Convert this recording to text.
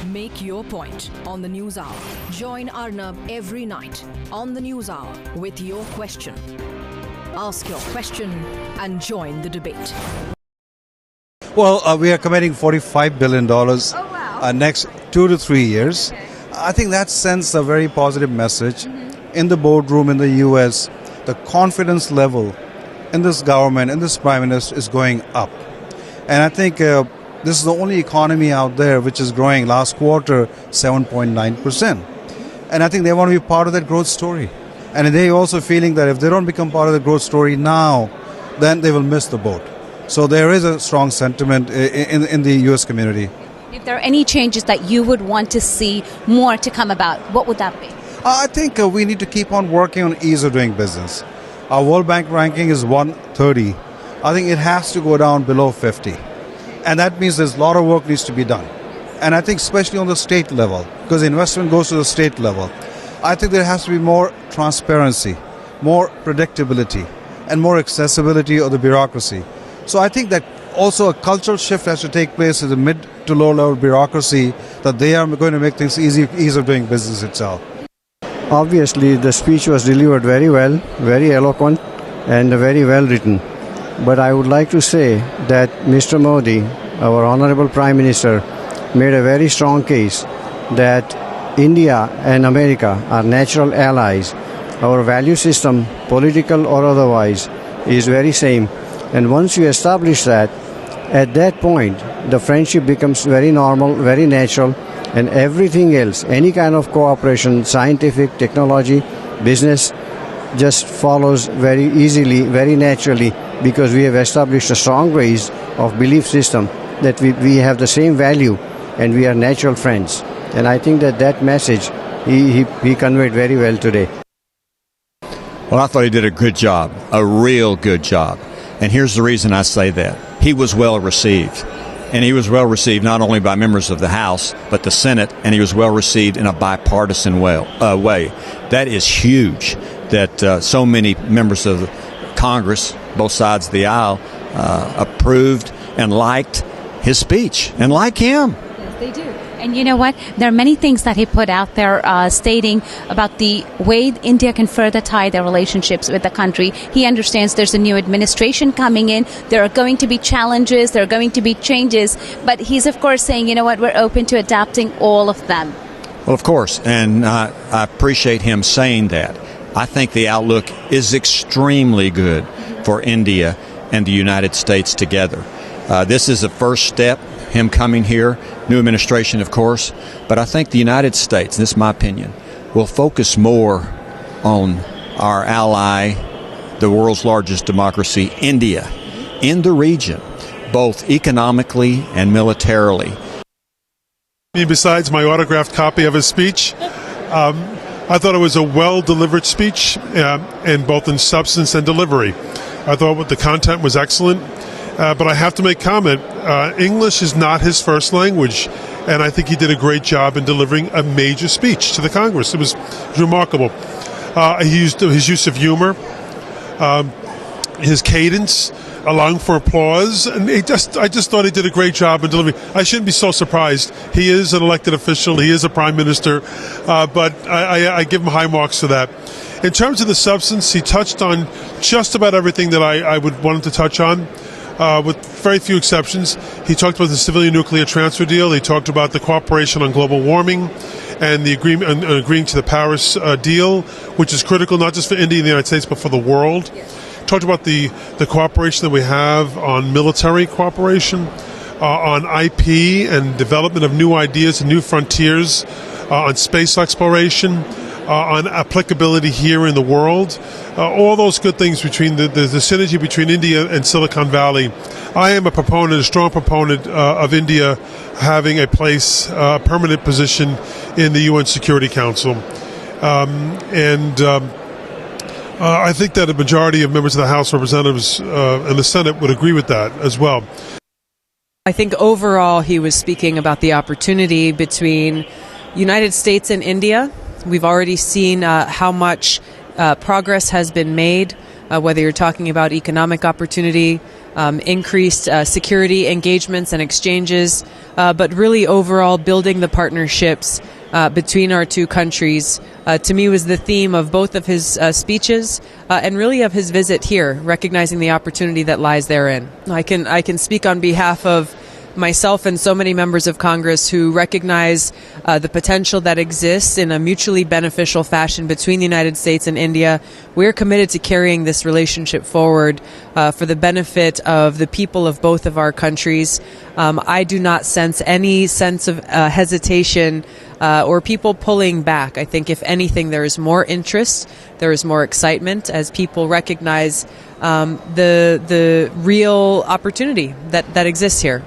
Make your point on the News Hour. Join Arnab every night on the News Hour with your question. Ask your question and join the debate. Well, we are committing $45 billion next 2 to 3 years. Okay. I think that sends a very positive message in the boardroom in the U.S. The confidence level in this government, in this Prime Minister is going up. And I think this is the only economy out there which is growing last quarter 7.9%. And I think they want to be part of that growth story. And they're also feeling that if they don't become part of the growth story now, then they will miss the boat. So there is a strong sentiment in the U.S. community. If there are any changes that you would want to see more to come about, what would that be? I think we need to keep on working on ease of doing business. Our World Bank ranking is 130. I think it has to go down below 50. And that means there's a lot of work needs to be done. And I think especially on the state level, because investment goes to the state level, I think there has to be more transparency, more predictability, and more accessibility of the bureaucracy. So I think that also a cultural shift has to take place in the mid to low level bureaucracy, that they are going to make things ease of doing business itself. Obviously, the speech was delivered very well, very eloquent, and very well written. But I would like to say that Mr. Modi, our Honorable Prime Minister, made a very strong case that India and America are natural allies. Our value system, political or otherwise, is very same. And once you establish that, at that point, the friendship becomes very normal, very natural, and everything else, any kind of cooperation, scientific, technology, business, just follows very easily, very naturally, because we have established a strong base of belief system that we have the same value and we are natural friends. And I think that message he conveyed very well today. Well, I thought he did a good job, a real good job. And here's the reason I say that. He was well received. And he was well received not only by members of the House, but the Senate, and he was well received in a bipartisan way. That is huge, that so many members of Congress, both sides of the aisle, approved and liked his speech and like him. Yes, they do. And you know what? There are many things that he put out there stating about the way India can further tie their relationships with the country. He understands there's a new administration coming in. There are going to be challenges. There are going to be changes. But he's, of course, saying, you know what, we're open to adapting all of them. Well, of course. And I appreciate him saying that. I think the outlook is extremely good for India and the United States together. This is a first step, him coming here, new administration, of course. But I think the United States, this is my opinion, will focus more on our ally, the world's largest democracy, India, in the region, both economically and militarily. Besides my autographed copy of his speech, I thought it was a well-delivered speech, and both in substance and delivery. I thought the content was excellent, but I have to make comment. English is not his first language, and I think he did a great job in delivering a major speech to the Congress. It was remarkable. He used his use of humor, his cadence, allowing for applause, and I just thought he did a great job in delivering. I shouldn't be so surprised. He is an elected official. He is a prime minister, but I give him high marks for that. In terms of the substance, he touched on just about everything that I would want him to touch on, with very few exceptions. He talked about the civilian nuclear transfer deal. He talked about the cooperation on global warming and the agreement, agreeing to the Paris deal, which is critical not just for India and the United States, but for the world. Talked about the cooperation that we have on military cooperation, on IP and development of new ideas and new frontiers, on space exploration, on applicability here in the world. All those good things between the synergy between India and Silicon Valley. I am a strong proponent of India having a place, a permanent position in the UN Security Council. I think that a majority of members of the House of Representatives and the Senate would agree with that as well. I think overall he was speaking about the opportunity between United States and India. We've already seen how much progress has been made, whether you're talking about economic opportunity, increased security engagements and exchanges, but really overall building the partnerships between our two countries, to me was the theme of both of his speeches and really of his visit here, recognizing the opportunity that lies therein. I can speak on behalf of myself and so many members of Congress who recognize the potential that exists in a mutually beneficial fashion between the United States and India. We're committed to carrying this relationship forward for the benefit of the people of both of our countries. I do not sense any sense of hesitation or people pulling back. I think, if anything, there is more interest, there is more excitement as people recognize the real opportunity that exists here.